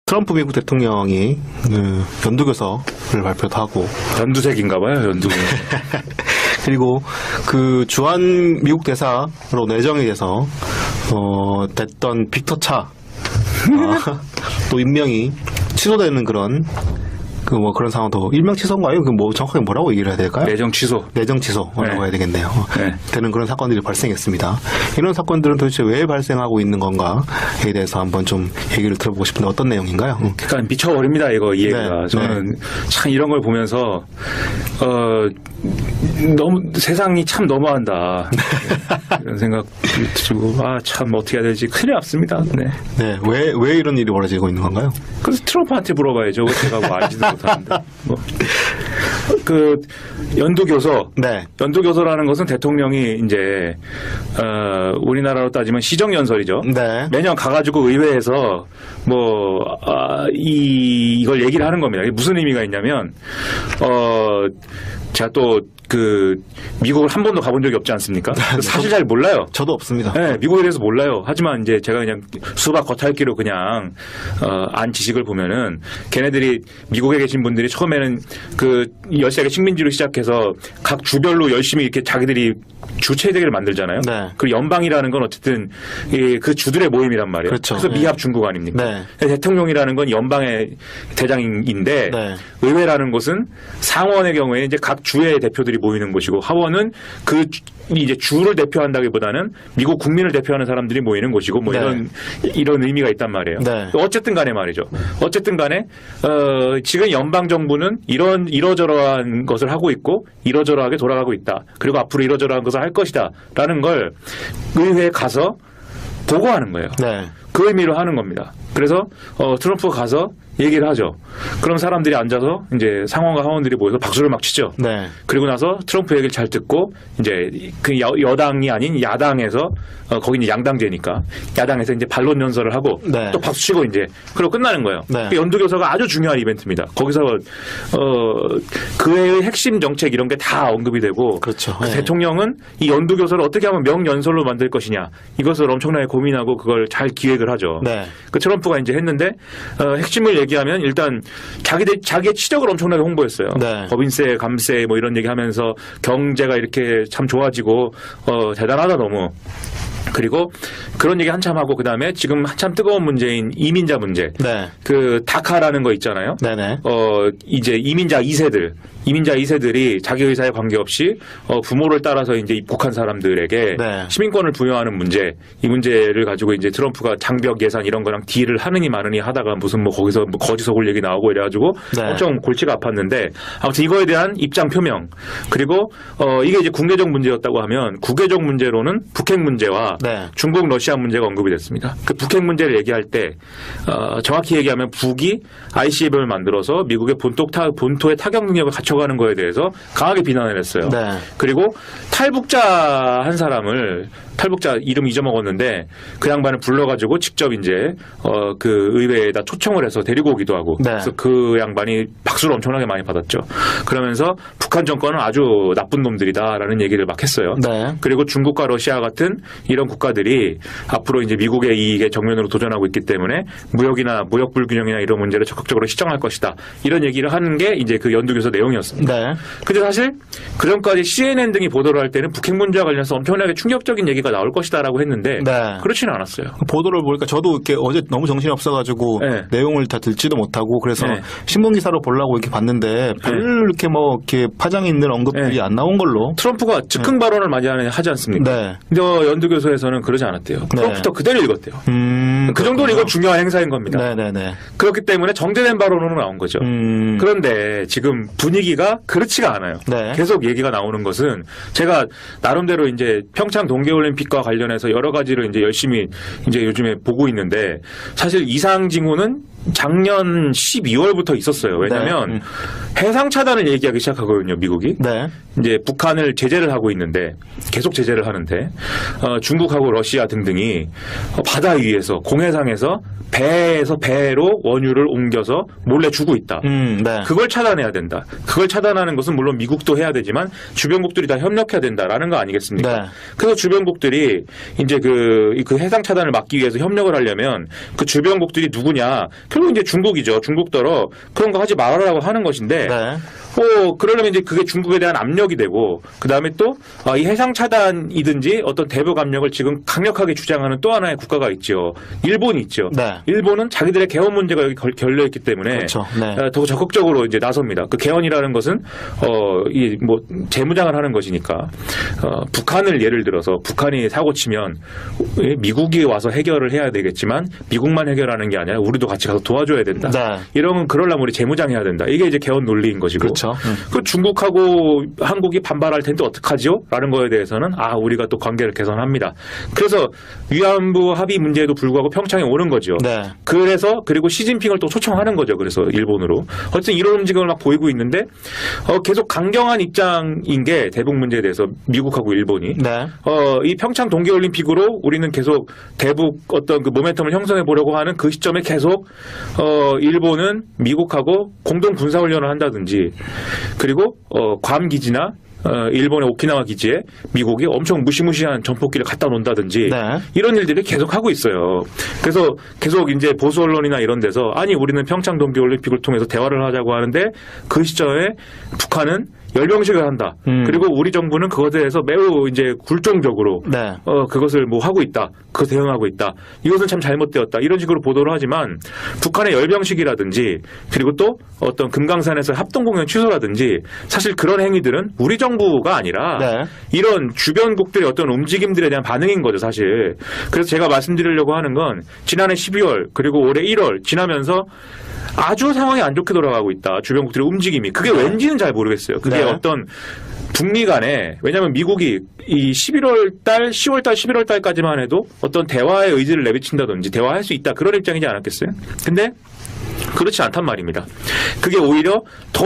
트럼프 미국 대통령이 연두교서를 발표도 하고 연두색인가봐요, 연두색. 그리고 그 주한 미국 대사로 내정이 돼서 됐던 빅터 차 또 임명이 취소되는 그런 그런 상황도 일명 취소인가요? 정확하게 뭐라고 얘기를 해야 될까요? 내정 취소. 내정 취소라고 네. 해야 되겠네요. 네. 되는 그런 사건들이 발생했습니다. 이런 사건들은 도대체 왜 발생하고 있는 건가에 대해서 한번 좀 얘기를 들어보고 싶은데 어떤 내용인가요? 그러니까 미쳐버립니다, 이거 이 얘기가. 네. 저는 참 이런 걸 보면서 너무 세상이 참 너무한다 이런 생각이 들고 참 어떻게 해야 될지 큰일 났습니다. 네. 네, 왜 이런 일이 벌어지고 있는 건가요? 그래서 트럼프한테 물어봐야죠. 제가 뭐 알지도 못하는데. 그 연두교서. 네. 연두교서라는 것은 대통령이 이제 우리나라로 따지면 시정연설이죠. 네. 매년 가가지고 의회에서 이걸 얘기를 하는 겁니다. 이게 무슨 의미가 있냐면 제가 또 미국을 한 번도 가본 적이 없지 않습니까? 사실 잘 몰라요. 저도 없습니다. 네, 미국에 대해서 몰라요. 하지만 이제 제가 그냥 수박 겉핥기로 그냥 안 지식을 보면은 걔네들이 미국에 계신 분들이 처음에는 그 13개 식민지로 시작해서 각 주별로 열심히 이렇게 자기들이 주체대결을 만들잖아요. 네. 그리고 연방이라는 건 어쨌든 그 주들의 모임이란 말이에요. 그렇죠. 그래서 네. 미합 중국 아닙니까? 네. 대통령이라는 건 연방의 대장인데 네. 의회라는 곳은 상원의 경우에 이제 각 주의 대표들이 모이는 곳이고 하원은 이제 주를 대표한다기보다는 미국 국민을 대표하는 사람들이 모이는 곳이고 네. 이런 의미가 있단 말이에요. 네. 어쨌든 간에 말이죠. 어쨌든 간에 지금 연방 정부는 이러저러한 것을 하고 있고 이러저러하게 돌아가고 있다. 그리고 앞으로 이러저러한 것을 할 것이다라는 걸 의회에 가서 보고하는 거예요. 네. 그 의미로 하는 겁니다. 그래서 트럼프가 가서 얘기를 하죠. 그럼 사람들이 앉아서 이제 상원과 하원들이 모여서 박수를 막 치죠. 네. 그리고 나서 트럼프 얘기를 잘 듣고 이제 그 여당이 아닌 야당에서 거기 이제 양당제니까 야당에서 이제 반론 연설을 하고 네. 또 박수 치고 이제 그러고 끝나는 거예요. 네. 그 연두교서가 아주 중요한 이벤트입니다. 거기서 그의 핵심 정책 이런 게 다 언급이 되고 그렇죠. 그 네. 대통령은 이 연두교서를 어떻게 하면 명연설로 만들 것이냐 이것을 엄청나게 고민하고 그걸 잘 기획을 하죠. 네. 그 트럼프가 이제 했는데 핵심을 얘기하면 일단 자기의 치적을 엄청나게 홍보했어요. 네. 법인세, 감세 뭐 이런 얘기하면서 경제가 이렇게 참 좋아지고 대단하다 너무. 그리고 그런 얘기 한참 하고 그다음에 지금 한참 뜨거운 문제인 이민자 문제. 네. 그 다카라는 거 있잖아요. 네네. 이제 이민자 2세들이 자기 의사에 관계없이 부모를 따라서 이제 입국한 사람들에게 네. 시민권을 부여하는 문제, 이 문제를 가지고 이제 트럼프가 장벽 예산 이런 거랑 딜을 하느니 마느니 하다가 무슨 거기서 거짓 속을 얘기 나오고 이래가지고 네. 엄청 골치가 아팠는데 아무튼 이거에 대한 입장 표명 그리고 이게 이제 국내적 문제였다고 하면 국외적 문제로는 북핵 문제와 네. 중국 러시아 문제가 언급이 됐습니다. 그 북핵 문제를 얘기할 때 정확히 얘기하면 북이 ICBM을 만들어서 미국의 본토의 타격 능력을 갖춰가는 거에 대해서 강하게 비난을 했어요. 네. 그리고 탈북자 한 사람을 탈북자 이름 잊어먹었는데 그 양반을 불러가지고 직접 이제 그 의회에다 초청을 해서 데리고 오기도 하고 네. 그래서 그 양반이 박수를 엄청나게 많이 받았죠. 그러면서 북한 정권은 아주 나쁜 놈들이다라는 얘기를 막 했어요. 네. 그리고 중국과 러시아 같은 이런 국가들이 앞으로 이제 미국의 이익에 정면으로 도전하고 있기 때문에 무역 불균형이나 이런 문제를 적극적으로 시정할 것이다. 이런 얘기를 하는 게 이제 그 연두교서 내용이었습니다. 네. 근데 사실 그 전까지 CNN 등이 보도를 할 때는 북핵 문제와 관련해서 엄청나게 충격적인 얘기가 나올 것이다라고 했는데 네. 그렇지는 않았어요. 보도를 보니까 저도 이렇게 어제 너무 정신이 없어가지고 네. 내용을 다 듣지도 못하고 그래서 네. 신문 기사로 보려고 이렇게 봤는데 별로 이렇게 이렇게 파장이 있는 언급들이 네. 안 나온 걸로. 트럼프가 즉흥 발언을 많이 하지 않습니까? 네. 근데 연두교서에서는 그러지 않았대요. 네. 트럼프부터 그대로 읽었대요. 그 정도로 이건 중요한 행사인 겁니다. 네네네. 그렇기 때문에 정제된 발언으로 나온 거죠. 그런데 지금 분위기가 그렇지가 않아요. 네. 계속 얘기가 나오는 것은 제가 나름대로 이제 평창 동계올림픽과 관련해서 여러 가지를 이제 열심히 이제 요즘에 보고 있는데 사실 이상 징후는 작년 12월부터 있었어요. 왜냐하면 네. 해상 차단을 얘기하기 시작하거든요, 미국이. 네. 이제 북한을 제재를 하고 있는데 계속 제재를 하는데 중국하고 러시아 등등이 바다 위에서 공해상에서 배에서 배로 원유를 옮겨서 몰래 주고 있다. 네. 그걸 차단해야 된다. 그걸 차단하는 것은 물론 미국도 해야 되지만 주변국들이 다 협력해야 된다라는 거 아니겠습니까? 네. 그래서 주변국들이 이제 그 해상 차단을 막기 위해서 협력을 하려면 그 주변국들이 누구냐? 결국 이제 중국이죠. 중국더러 그런 거 하지 말아라고 하는 것인데 네. 그러려면 이제 그게 중국에 대한 압력이 되고, 그 다음에 또, 이 해상 차단이든지 어떤 대북 압력을 지금 강력하게 주장하는 또 하나의 국가가 있죠. 일본이 있죠. 네. 일본은 자기들의 개헌 문제가 여기 걸려있기 때문에. 그렇죠. 네. 더 적극적으로 이제 나섭니다. 그 개헌이라는 것은, 재무장을 하는 것이니까, 북한을 예를 들어서 북한이 사고 치면 미국이 와서 해결을 해야 되겠지만, 미국만 해결하는 게 아니라 우리도 같이 가서 도와줘야 된다. 네. 이러면 그러려면 우리 재무장해야 된다. 이게 이제 개헌 논리인 것이고. 그렇죠. 그 중국하고 한국이 반발할 텐데 어떡하지요? 라는 거에 대해서는 우리가 또 관계를 개선합니다. 그래서 위안부 합의 문제에도 불구하고 평창에 오는 거죠. 네. 그래서 그리고 시진핑을 또 초청하는 거죠. 그래서 일본으로. 어쨌든 이런 움직임을 막 보이고 있는데 계속 강경한 입장인 게 대북 문제에 대해서 미국하고 일본이. 네. 이 평창 동계올림픽으로 우리는 계속 대북 어떤 그 모멘텀을 형성해 보려고 하는 그 시점에 계속 일본은 미국하고 공동 군사훈련을 한다든지, 그리고 괌 기지나 일본의 오키나와 기지에 미국이 엄청 무시무시한 전폭기를 갖다 놓는다든지 네. 이런 일들이 계속 하고 있어요. 그래서 계속 이제 보수 언론이나 이런 데서 우리는 평창 동계올림픽을 통해서 대화를 하자고 하는데 그 시점에 북한은 열병식을 한다. 그리고 우리 정부는 그것에 대해서 매우 이제 굴종적으로 네. 그것을 하고 있다. 그거 대응하고 있다. 이것은 참 잘못되었다. 이런 식으로 보도를 하지만 북한의 열병식이라든지, 그리고 또 어떤 금강산에서 합동공연 취소라든지, 사실 그런 행위들은 우리 정부가 아니라 네. 이런 주변국들의 어떤 움직임들에 대한 반응인 거죠, 사실. 그래서 제가 말씀드리려고 하는 건 지난해 12월 그리고 올해 1월 지나면서 아주 상황이 안 좋게 돌아가고 있다. 주변국들의 움직임이. 그게 왠지는 잘 모르겠어요. 그게 네. 어떤 북미 간에, 왜냐하면 미국이 이 11월 달, 10월 달, 11월 달까지만 해도 어떤 대화의 의지를 내비친다든지 대화할 수 있다. 그런 입장이지 않았겠어요? 근데 그렇지 않단 말입니다. 그게 오히려 더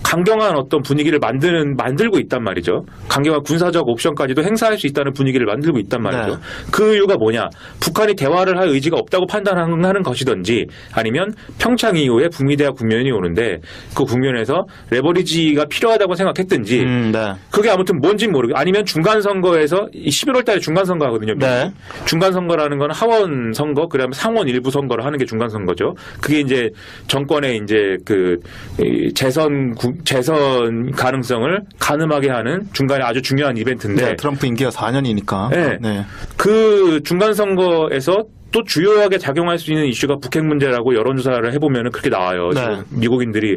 강경한 어떤 분위기를 만들고 있단 말이죠. 강경한 군사적 옵션까지도 행사할 수 있다는 분위기를 만들고 있단 말이죠. 네. 그 이유가 뭐냐? 북한이 대화를 할 의지가 없다고 판단하는 것이든지, 아니면 평창 이후에 북미 대화 국면이 오는데 그 국면에서 레버리지가 필요하다고 생각했든지, 네. 그게 아무튼 뭔진 모르고, 아니면 중간 선거에서 11월 달에 중간 선거 하거든요. 네. 중간 선거라는 건 하원 선거, 그다음에 상원 일부 선거를 하는 게 중간 선거죠. 그게 이제 정권의 이제 재선 가능성을 가늠하게 하는 중간에 아주 중요한 이벤트인데, 네. 트럼프 임기가 4년이니까. 네. 네. 그 중간 선거에서 또 주요하게 작용할 수 있는 이슈가 북핵 문제라고 여론조사를 해보면 그렇게 나와요. 네. 지금 미국인들이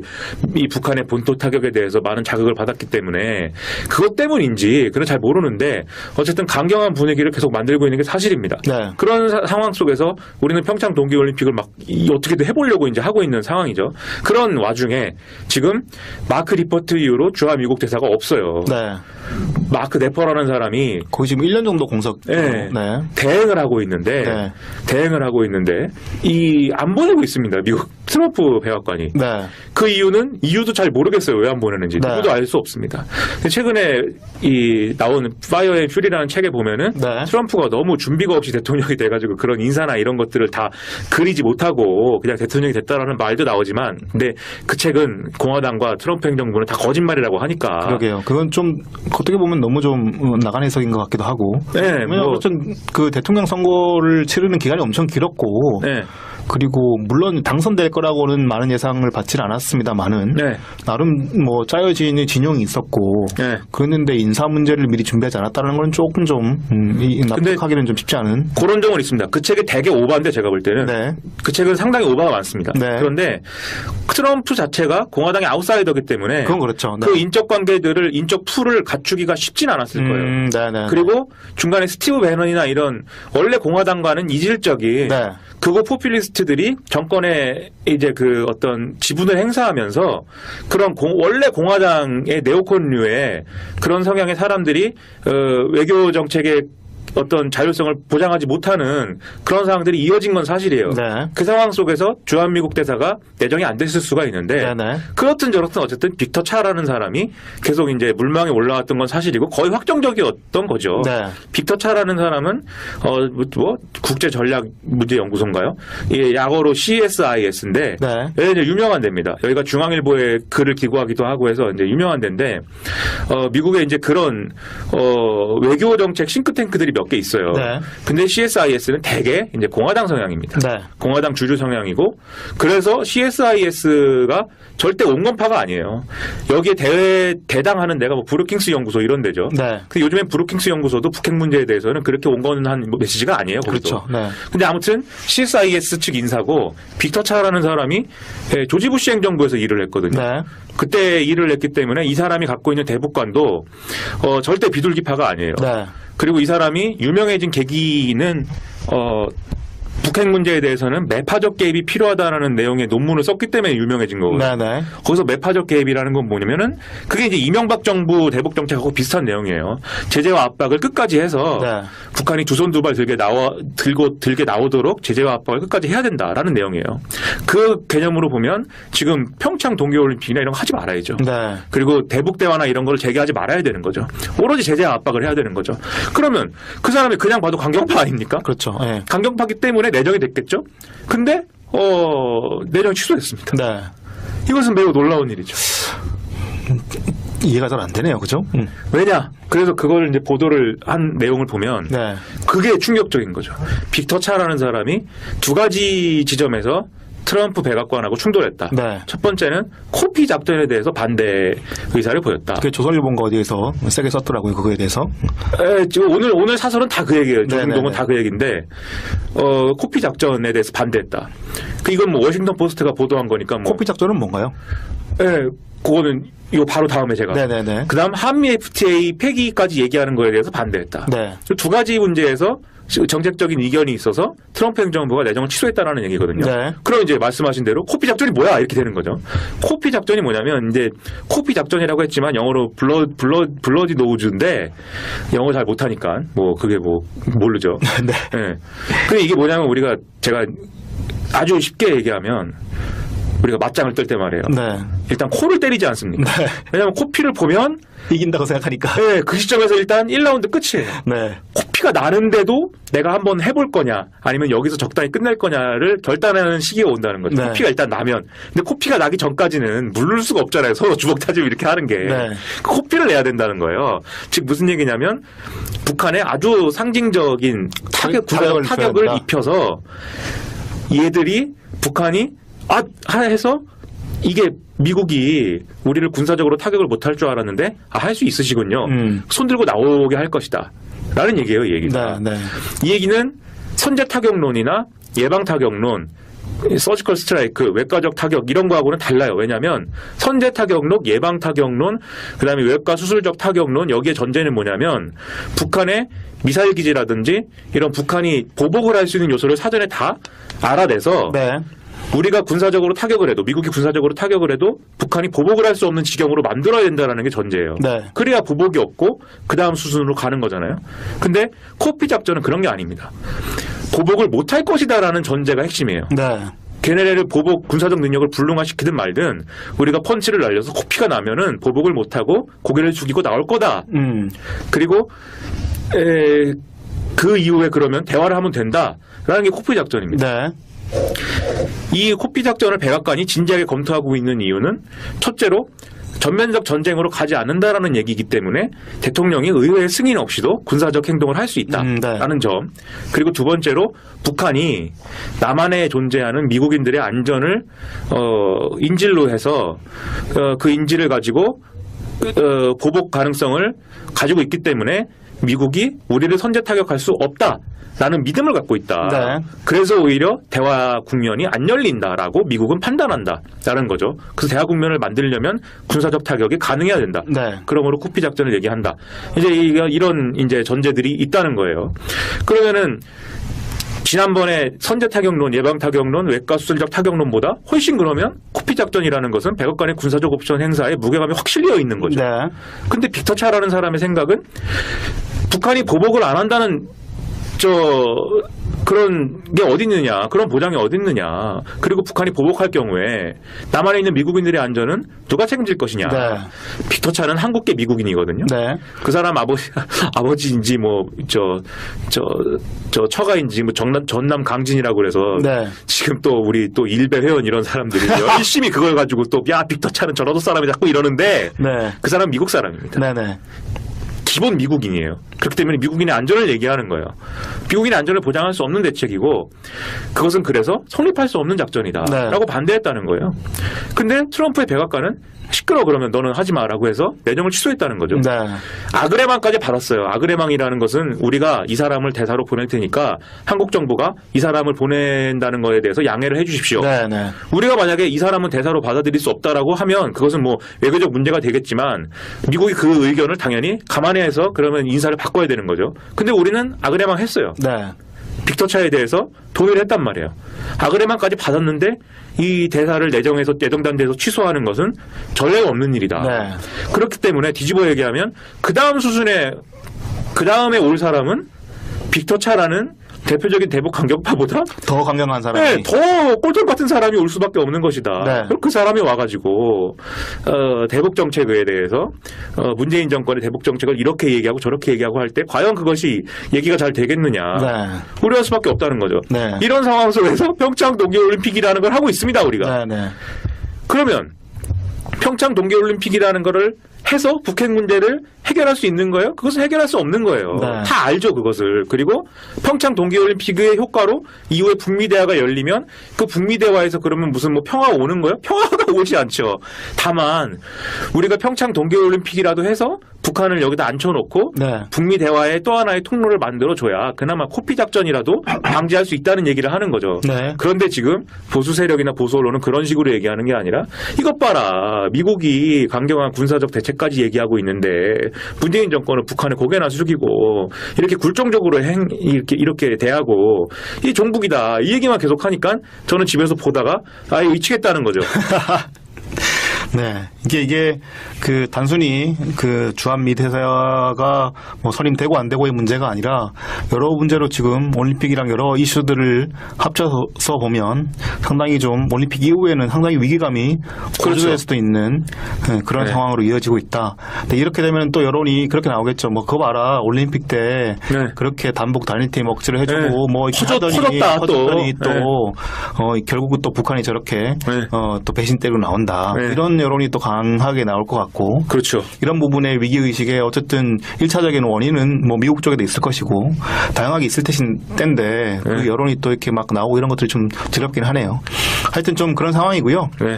이 북한의 본토 타격에 대해서 많은 자극을 받았기 때문에 그것 때문인지 그건 잘 모르는데, 어쨌든 강경한 분위기를 계속 만들고 있는 게 사실입니다. 네. 그런 상황 속에서 우리는 평창 동계올림픽을 막 어떻게든 해보려고 이제 하고 있는 상황이죠. 그런 와중에 지금 마크 리퍼트 이후로 주한 미국 대사가 없어요. 네. 마크 네퍼라는 사람이 거의 지금 1년 정도 공석. 네. 네. 대행을 하고 있는데, 네. 안 보내고 있습니다. 미국 트럼프 백악관이. 네. 그 이유도 잘 모르겠어요. 왜 안 보내는지. 네. 누구도 알 수 없습니다. 최근에 나온 파이어 앤 퓨리라는 책에 보면은 네. 트럼프가 너무 준비가 없이 대통령이 돼가지고 그런 인사나 이런 것들을 다 그리지 못하고 그냥 대통령이 됐다라는 말도 나오지만, 근데 그 책은 공화당과 트럼프 행정부는 다 거짓말이라고 하니까. 그러게요. 그건 좀 어떻게 보면 너무 좀 나간 해석인 것 같기도 하고. 네, 왜냐하면 어쨌든 그 대통령 선거를 치르는 기간이 엄청 길었고. 네. 그리고 물론 당선될 거라고는 많은 예상을 받지는 않았습니다만은 네. 나름 짜여진 진영이 있었고. 네. 그랬는데 인사 문제를 미리 준비하지 않았다는 건 조금 좀 납득하기는 좀 쉽지 않은. 그런 점은 있습니다. 그 책이 되게 오바인데, 제가 볼 때는. 네. 그 책은 상당히 오바가 많습니다. 네. 그런데 트럼프 자체가 공화당의 아웃사이더기 때문에 그건 그렇죠. 네. 그 인적 관계들을, 인적 풀을 갖추기가 쉽진 않았을 거예요. 네네. 그리고 중간에 스티브 배넌이나 이런 원래 공화당과는 이질적인 네. 극우 포퓰리스트들이 정권에 이제 그 어떤 지분을 행사하면서 그런 원래 공화당의 네오콘류의 그런 성향의 사람들이 외교 정책의 어떤 자율성을 보장하지 못하는 그런 상황들이 이어진 건 사실이에요. 네. 그 상황 속에서 주한미국 대사가 내정이 안 됐을 수가 있는데, 네네. 그렇든 저렇든 어쨌든 빅터 차라는 사람이 계속 이제 물망에 올라왔던 건 사실이고 거의 확정적이었던 거죠. 네. 빅터 차라는 사람은 국제 전략 문제 연구소인가요? 예, 약어로 CSIS인데 네. 이제 유명한 데입니다. 여기가 중앙일보에 글을 기고하기도 하고 해서 이제 유명한 데인데, 미국에 이제 그런 외교 정책 싱크탱크들이 몇 몇 개 있어요. 네. 근데 CSIS는 대개 이제 공화당 성향입니다. 네. 공화당 주류 성향이고 그래서 CSIS가 절대 온건파가 아니에요. 여기에 대당하는 데가 뭐 브루킹스 연구소 이런 데죠. 네. 근데 요즘엔 브루킹스 연구소도 북핵 문제에 대해서는 그렇게 온건한 메시지가 아니에요. 거기서. 그렇죠. 네. 근데 아무튼 CSIS 측 인사고 빅터 차라는 사람이 조지 부시 행정부에서 일을 했거든요. 네. 그때 일을 했기 때문에 이 사람이 갖고 있는 대북관도 절대 비둘기파가 아니에요. 네. 그리고 이 사람이 유명해진 계기는 북핵 문제에 대해서는 매파적 개입이 필요하다라는 내용의 논문을 썼기 때문에 유명해진 거거든요. 네네. 거기서 매파적 개입이라는 건 뭐냐면은 그게 이제 이명박 정부 대북 정책하고 비슷한 내용이에요. 제재와 압박을 끝까지 해서 네. 북한이 두 손 두 발 들게 나오도록 제재와 압박을 끝까지 해야 된다라는 내용이에요. 그 개념으로 보면 지금 평창 동계올림픽이나 이런 거 하지 말아야죠. 네. 그리고 대북 대화나 이런 걸 재개하지 말아야 되는 거죠. 오로지 제재와 압박을 해야 되는 거죠. 그러면 그 사람이 그냥 봐도 강경파 아닙니까? 그렇죠. 네. 강경파기 때문에 내정이 됐겠죠. 근데 내정이 취소됐습니다. 네. 이것은 매우 놀라운 일이죠. 이해가 잘 안 되네요. 그죠? 왜냐? 그래서 그걸 이제 보도를 한 내용을 보면 네. 그게 충격적인 거죠. 빅터 차라는 사람이 두 가지 지점에서 트럼프 백악관하고 충돌했다. 네. 첫 번째는 코피 작전에 대해서 반대 의사를 보였다. 그 조선일보가 어디에서 세게 썼더라고요. 그거에 대해서. 지금 오늘 사설은 다 그 얘기예요. 조중동은 네네네. 다 그 얘기인데 코피 작전에 대해서 반대했다. 이건 뭐 워싱턴 포스트가 보도한 거니까 뭐. 코피 작전은 뭔가요? 그거는 이거 바로 다음에 제가. 네네네. 그다음 한미 FTA 폐기까지 얘기하는 거에 대해서 반대했다. 네. 두 가지 문제에서 정책적인 이견이 있어서 트럼프 행정부가 내정을 취소했다라는 얘기거든요. 네. 그럼 이제 말씀하신 대로 코피 작전이 뭐야 이렇게 되는 거죠. 코피 작전이 뭐냐면 이제 코피 작전이라고 했지만 영어로 블러디 노우즈인데 영어 잘 못하니까 뭐 그게 뭐 모르죠. 네. 네. 근데 이게 뭐냐면 제가 아주 쉽게 얘기하면 우리가 맞짱을 뜰 때 말이에요. 네. 일단 코를 때리지 않습니까? 네. 왜냐하면 코피를 보면 이긴다고 생각하니까. 네, 그 시점에서 일단 1라운드 끝이에요. 네. 코피가 나는데도 내가 한번 해볼 거냐 아니면 여기서 적당히 끝낼 거냐를 결단하는 시기가 온다는 거죠. 네. 코피가 일단 나면. 근데 코피가 나기 전까지는 물을 수가 없잖아요. 서로 주먹 다지고 이렇게 하는 게. 네. 그 코피를 내야 된다는 거예요. 즉 무슨 얘기냐면 북한에 아주 상징적인 타격을 타격을 입혀야 입혀서 얘들이 북한이 해서 이게 미국이 우리를 군사적으로 타격을 못할 줄 알았는데 할 수 있으시군요. 손 들고 나오게 할 것이다. 라는 얘기예요. 이 얘기가. 네. 네. 이 얘기는 선제 타격론이나 예방 타격론, 서지컬 스트라이크, 외과적 타격 이런 거하고는 달라요. 왜냐하면 선제 타격론, 예방 타격론, 그다음에 외과 수술적 타격론 여기에 전제는 뭐냐면 북한의 미사일 기지라든지 이런 북한이 보복을 할 수 있는 요소를 사전에 다 알아내서 네. 우리가 군사적으로 타격을 해도 미국이 군사적으로 타격을 해도 북한이 보복을 할 수 없는 지경으로 만들어야 된다는 게 전제예요. 네. 그래야 보복이 없고 그 다음 수순으로 가는 거잖아요. 근데 코피 작전은 그런 게 아닙니다. 보복을 못할 것이다라는 전제가 핵심이에요. 네. 걔네를 보복 군사적 능력을 불능화시키든 말든 우리가 펀치를 날려서 코피가 나면은 보복을 못하고 고개를 숙이고 나올 거다. 그리고 그 이후에 그러면 대화를 하면 된다라는 게 코피 작전입니다. 네. 이 코피 작전을 백악관이 진지하게 검토하고 있는 이유는 첫째로 전면적 전쟁으로 가지 않는다라는 얘기이기 때문에 대통령이 의회의 승인 없이도 군사적 행동을 할 수 있다라는 점. 그리고 두 번째로 북한이 남한에 존재하는 미국인들의 안전을 인질로 해서 그 인질을 가지고 보복 가능성을 가지고 있기 때문에 미국이 우리를 선제 타격할 수 없다라는 믿음을 갖고 있다. 네. 그래서 오히려 대화 국면이 안 열린다라고 미국은 판단한다라는 거죠. 그래서 대화 국면을 만들려면 군사적 타격이 가능해야 된다. 네. 그러므로 코피 작전을 얘기한다. 이제 이런 이제 전제들이 있다는 거예요. 그러면은 지난번에 선제 타격론, 예방 타격론, 외과 수술적 타격론보다 훨씬 그러면 코피 작전이라는 것은 백악관의 군사적 옵션 행사에 무게감이 확 실려 있는 거죠. 네. 근데 빅터 차라는 사람의 생각은 북한이 보복을 안 한다는 그런 게 어디 있느냐, 그런 보장이 어디 있느냐. 그리고 북한이 보복할 경우에 남한에 있는 미국인들의 안전은 누가 책임질 것이냐. 네. 빅터 차는 한국계 미국인이거든요. 네. 그 사람 아버지인지 처가인지 전남 강진이라고 그래서 네. 지금 또 우리 또 일베 회원 이런 사람들이 열심히 그걸 가지고 또 빅터 차는 전라도 사람이 자꾸 이러는데 네. 그 사람 미국 사람입니다. 네네. 기본 미국인이에요. 그렇기 때문에 미국인의 안전을 얘기하는 거예요. 미국인의 안전을 보장할 수 없는 대책이고 그것은 그래서 성립할 수 없는 작전이다라고 네. 반대했다는 거예요. 근데 트럼프의 백악관은 시끄러 그러면 너는 하지 마라고 해서 내정을 취소했다는 거죠. 네. 아그레망까지 받았어요. 아그레망이라는 것은 우리가 이 사람을 대사로 보낼 테니까 한국 정부가 이 사람을 보낸다는 거에 대해서 양해를 해 주십시오. 네. 네. 우리가 만약에 이 사람은 대사로 받아들일 수 없다라고 하면 그것은 뭐 외교적 문제가 되겠지만 미국이 그 의견을 당연히 감안해서 그러면 인사를 바꿔야 되는 거죠. 근데 우리는 아그레망 했어요. 네. 빅터 차에 대해서 동의를 했단 말이에요. 아그레망까지 받았는데 이 대사를 내정단 데서 취소하는 것은 전례가 없는 일이다. 네. 그렇기 때문에 뒤집어 얘기하면 그 다음에 올 사람은 빅터 차라는 대표적인 대북 강경파보다 더 강경한 사람이. 네, 더 꼴통 같은 사람이 올 수밖에 없는 것이다. 네. 그럼 그 사람이 와가지고 대북 정책에 대해서 문재인 정권의 대북 정책을 이렇게 얘기하고 저렇게 얘기하고 할 때 과연 그것이 얘기가 잘 되겠느냐. 네. 우려할 수밖에 없다는 거죠. 네. 이런 상황 속에서 평창 동계올림픽이라는 걸 하고 있습니다. 우리가. 네. 네. 그러면 평창 동계올림픽이라는 거를 해서 북핵 문제를 해결할 수 있는 거예요? 그것은 해결할 수 없는 거예요. 네. 다 알죠, 그것을. 그리고 평창 동계올림픽의 효과로 이후에 북미대화가 열리면 그 북미대화에서 그러면 무슨 뭐 평화가 오는 거예요? 평화가 오지 않죠. 다만 우리가 평창 동계올림픽이라도 해서 북한을 여기다 앉혀놓고 네. 북미 대화의 또 하나의 통로를 만들어줘야 그나마 코피 작전이라도 방지할 수 있다는 얘기를 하는 거죠. 네. 그런데 지금 보수 세력이나 보수 언론은 그런 식으로 얘기하는 게 아니라 이것 봐라. 미국이 강경한 군사적 대책까지 얘기하고 있는데 문재인 정권은 북한을 고개나 숙이고 이렇게 굴종적으로 이렇게 대하고 이 종북이다. 이 얘기만 계속 하니까 저는 집에서 보다가 이거 미치겠다는 거죠. 네. 이게 그 단순히 그 주한미 대사가 뭐 선임되고 안 되고의 문제가 아니라 여러 문제로 지금 올림픽이랑 여러 이슈들을 합쳐서 보면 상당히 좀 올림픽 이후에는 상당히 위기감이 고조될 수도 있는 그런 네. 상황으로 이어지고 있다. 근데 이렇게 되면 또 여론이 그렇게 나오겠죠. 뭐 그거 봐라. 올림픽 때 네. 그렇게 단복 단일팀 억지를 해주고 네. 뭐 이렇게 커졌다, 커졌더니 또. 또 결국은 또 북한이 저렇게 네. 또 배신대로 나온다. 네. 이런 여론이 또 강하게 나올 것 같고 그렇죠. 이런 부분의 위기의식에 어쨌든 1차적인 원인은 뭐 미국 쪽에도 있을 것이고 다양하게 있을 때인데 그 네. 여론이 또 이렇게 막 나오고 이런 것들이 좀 두렵긴 하네요. 하여튼 좀 그런 상황이고요. 네.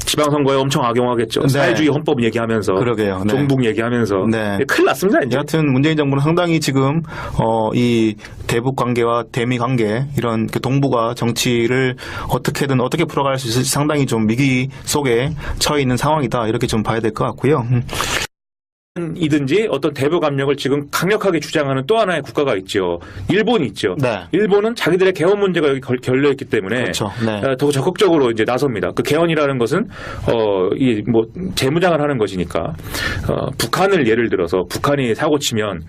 지방선거에 엄청 악용하겠죠. 네. 사회주의 헌법 얘기하면서. 그러게요. 네. 종북 얘기하면서. 네. 큰일 났습니다, 이제. 여하튼 문재인 정부는 상당히 지금 이 대북 관계와 대미 관계 이런 그 동북아 정치를 어떻게든 어떻게 풀어갈 수 있을지 상당히 좀 위기 속에 처해 있는 상황이다 이렇게 좀 봐야 될 것 같고요. 이든지 어떤 대북 압력을 지금 강력하게 주장하는 또 하나의 국가가 있죠. 일본이 있죠. 네. 일본은 자기들의 개헌 문제가 여기 걸려 있기 때문에 그렇죠. 네. 더 적극적으로 이제 나섭니다. 그 개헌이라는 것은 이 뭐 재무장을 하는 것이니까 북한을 예를 들어서 북한이 사고 치면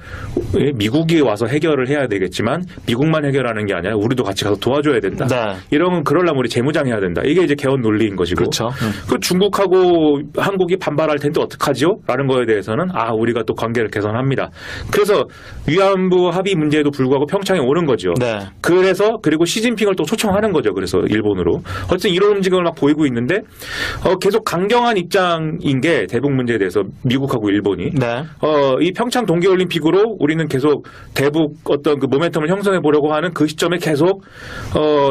미국이 와서 해결을 해야 되겠지만 미국만 해결하는 게 아니라 우리도 같이 가서 도와줘야 된다. 네. 이러면 그러려면 우리 재무장해야 된다. 이게 이제 개헌 논리인 것이고. 그렇죠. 그 중국하고 한국이 반발할 텐데 어떡하죠? 라는 거에 대해서는 우리가 또 관계를 개선합니다. 그래서 위안부 합의 문제에도 불구하고 평창에 오는 거죠. 네. 그리고 시진핑을 또 초청하는 거죠. 그래서 일본으로. 어쨌든 이런 움직임을 막 보이고 있는데 계속 강경한 입장인 게 대북 문제에 대해서 미국하고 일본이. 네. 이 평창 동계올림픽으로 우리는 계속 대북 어떤 그 모멘텀을 형성해 보려고 하는 그 시점에 계속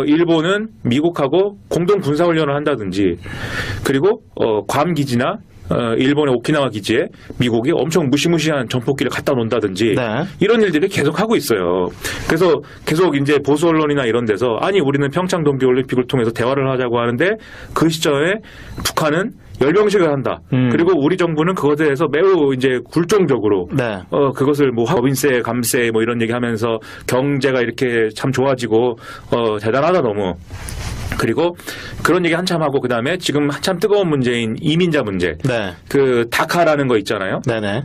일본은 미국하고 공동 군사훈련을 한다든지 그리고 괌 기지나 일본의 오키나와 기지에 미국이 엄청 무시무시한 전폭기를 갖다 놓는다든지 네. 이런 일들을 계속 하고 있어요. 그래서 계속 이제 보수 언론이나 이런 데서 우리는 평창 동계올림픽을 통해서 대화를 하자고 하는데 그 시점에 북한은 열병식을 한다. 그리고 우리 정부는 그것에 대해서 매우 이제 굴종적으로 네. 그것을 뭐 법인세, 감세 뭐 이런 얘기하면서 경제가 이렇게 참 좋아지고 대단하다 너무. 그리고 그런 얘기 한참 하고 그다음에 지금 한참 뜨거운 문제인 이민자 문제. 네. 그 다카라는 거 있잖아요. 네네.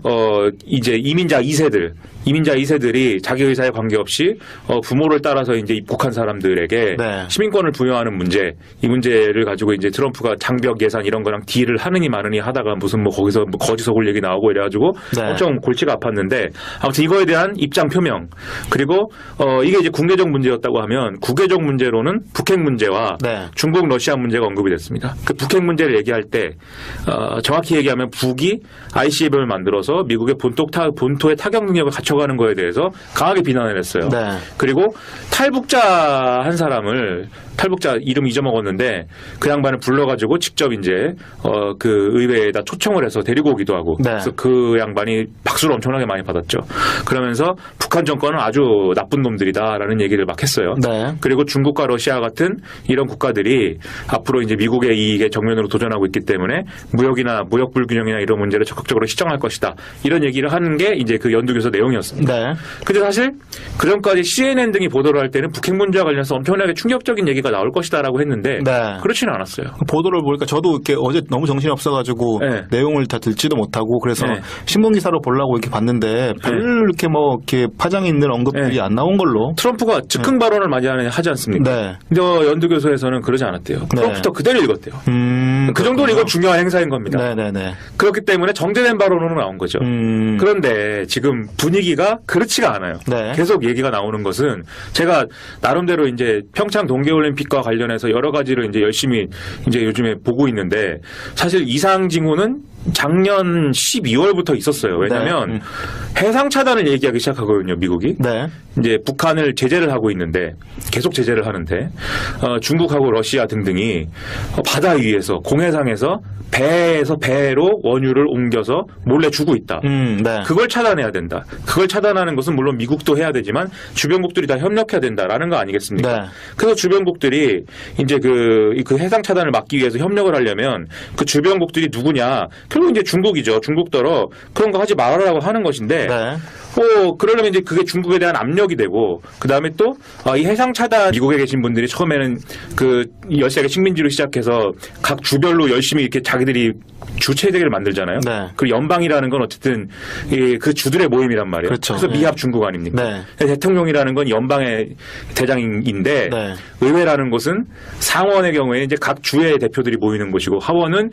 이제 이민자 2세들 이민자 2세들이 자기 의사에 관계없이 부모를 따라서 이제 입국한 사람들에게 네. 시민권을 부여하는 문제, 이 문제를 가지고 이제 트럼프가 장벽 예산 이런 거랑 딜을 하느니 마느니 하다가 무슨 뭐 거기서 뭐 거짓 속을 얘기 나오고 이래가지고 네. 엄청 골치가 아팠는데 아무튼 이거에 대한 입장 표명 그리고 이게 이제 국내적 문제였다고 하면 국외적 문제로는 북핵 문제와 네. 중국 러시아 문제가 언급이 됐습니다. 그 북핵 문제를 얘기할 때 정확히 얘기하면 북이 ICBM을 만들어서 미국의 본토의 타격 능력을 갖춰가는 거에 대해서 강하게 비난을 했어요. 네. 그리고 탈북자 한 사람을 탈북자 이름 잊어먹었는데 그 양반을 불러가지고 직접 이제 그 의회에다 초청을 해서 데리고 오기도 하고 네. 그래서 그 양반이 박수를 엄청나게 많이 받았죠. 그러면서 북한 정권은 아주 나쁜 놈들이다라는 얘기를 막 했어요. 네. 그리고 중국과 러시아 같은 이런 국가들이 앞으로 이제 미국의 이익에 정면으로 도전하고 있기 때문에 무역 불균형이나 이런 문제를 적극적으로 시정할 것이다. 이런 얘기를 하는 게 이제 그 연두교서 내용이었습니다. 네. 근데 사실 그 전까지 CNN 등이 보도를 할 때는 북핵 문제와 관련해서 엄청나게 충격적인 얘기가 나올 것이다라고 했는데 네. 그렇지는 않았어요. 보도를 보니까 저도 이렇게 어제 너무 정신이 없어가지고 네. 내용을 다 듣지도 못하고 그래서 네. 신문 기사로 보려고 이렇게 봤는데 별 이렇게 뭐 이렇게 파장이 있는 언급들이 네. 안 나온 걸로. 트럼프가 즉흥 발언을 많이 하지 않습니까? 네. 근데 연두교서에서는 그러지 않았대요. 트럼프부터 그대로 읽었대요. 그 정도로 이건 중요한 행사인 겁니다. 네네네. 그렇기 때문에 정제된 발언으로 나온 거죠. 그런데 지금 분위기가 그렇지가 않아요. 네. 계속 얘기가 나오는 것은 제가 나름대로 이제 평창 동계올림픽과 관련해서 여러 가지를 이제 열심히 이제 요즘에 보고 있는데 사실 이상 징후는 작년 12월부터 있었어요. 왜냐하면 해상 차단을 얘기하기 시작하거든요, 미국이. 네. 이제 북한을 제재를 하고 있는데 계속 제재를 하는데 중국하고 러시아 등등이 바다 위에서 공해상에서 배에서 배로 원유를 옮겨서 몰래 주고 있다. 네. 그걸 차단해야 된다. 그걸 차단하는 것은 물론 미국도 해야 되지만 주변국들이 다 협력해야 된다라는 거 아니겠습니까? 네. 그래서 주변국들이 이제 그 해상 차단을 막기 위해서 협력을 하려면 그 주변국들이 누구냐? 결국 이제 중국이죠. 중국더러 그런 거 하지 말아라고 하는 것인데 네. 그러려면 이제 그게 중국에 대한 압력이 되고, 그 다음에 또, 이 해상 차단, 미국에 계신 분들이 처음에는 그 13개 식민지로 시작해서 각 주별로 열심히 이렇게 자기들이 주체대를 만들잖아요. 네. 그리고 연방이라는 건 어쨌든 그 주들의 모임이란 말이에요. 그렇죠. 그래서 네. 미합 중국 아닙니까? 네. 대통령이라는 건 연방의 대장인데, 네. 의회라는 곳은 상원의 경우에 이제 각 주의 대표들이 모이는 곳이고, 하원은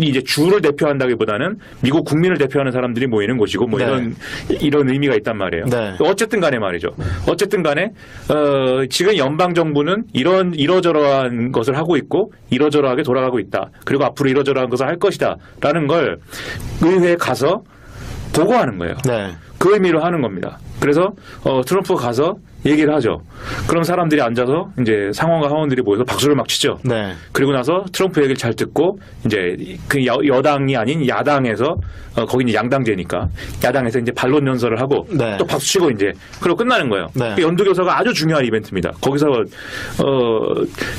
이제 주를 대표한다기보다는 미국 국민을 대표하는 사람들이 모이는 곳이고, 뭐 네. 이런 의미가 있단 말이에요. 네. 어쨌든 간에 말이죠. 어쨌든 간에 지금 연방 정부는 이러저러한 것을 하고 있고 이러저러하게 돌아가고 있다. 그리고 앞으로 이러저러한 것을 할 것이다라는 걸 의회에 가서 보고하는 거예요. 네. 그 의미로 하는 겁니다. 그래서 트럼프가 가서 얘기를 하죠. 그럼 사람들이 앉아서 이제 상원과 하원들이 모여서 박수를 막 치죠. 네. 그리고 나서 트럼프 얘기를 잘 듣고 이제 그 여당이 아닌 야당에서 거기는 양당제니까 야당에서 이제 반론 연설을 하고 네. 또 박수 치고 이제 그러고 끝나는 거예요. 네. 그 연두교서가 아주 중요한 이벤트입니다. 거기서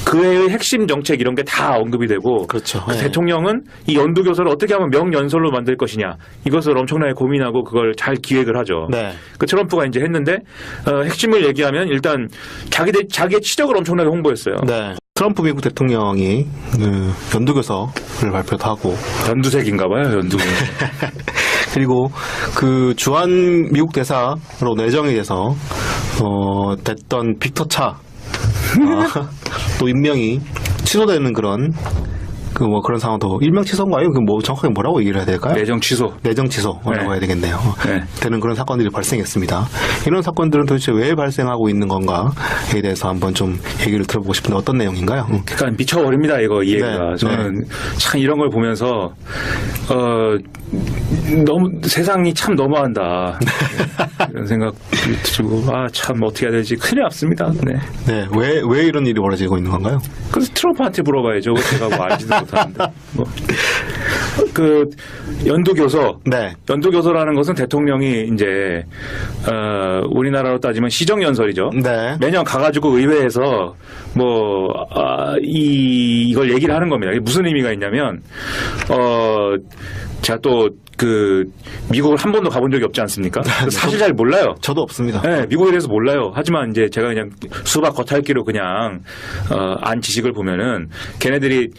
그의 핵심 정책 이런 게 다 언급이 되고 그렇죠. 그 네. 대통령은 이 연두교서를 어떻게 하면 명연설로 만들 것이냐 이것을 엄청나게 고민하고 그걸 잘 기획을 하죠. 네. 그 트럼프가 이제 했는데 핵심을 얘기하면 일단 자기의 치적을 엄청나게 홍보했어요. 네. 트럼프 미국 대통령이 연두교서를 발표도 하고 연두색인가 봐요, 연두. 그리고 그 주한 미국 대사로 내정이 돼서 됐던 빅터 차 또 임명이 취소되는 그런 그런 상황도 일명 취소인가요? 정확하게 뭐라고 얘기를 해야 될까요? 내정 취소. 내정 취소라고 네. 해야 되겠네요. 네. 되는 그런 사건들이 발생했습니다. 이런 사건들은 도대체 왜 발생하고 있는 건가에 대해서 한번 좀 얘기를 들어보고 싶은데 어떤 내용인가요? 그러니까 미쳐버립니다, 이거 이해가. 네. 저는 참 이런 걸 보면서 너무 세상이 참 너무한다. 이런 생각이 들고 참 어떻게 해야 될지 큰일 났습니다. 네. 네, 왜 이런 일이 벌어지고 있는 건가요? 그래서 트럼프한테 물어봐야죠. 제가 뭐 알지도 못하는데. 그 연두교서. 네. 연두교서라는 것은 대통령이 이제 우리나라로 따지면 시정연설이죠. 네. 매년 가가지고 의회에서 이걸 얘기를 하는 겁니다. 이게 무슨 의미가 있냐면 제가 또 미국을 한 번도 가본 적이 없지 않습니까? 사실 잘 몰라요. 저도 없습니다. 네, 미국에 대해서 몰라요. 하지만 이제 제가 그냥 수박 겉핥기로 그냥 안 지식을 보면은 걔네들이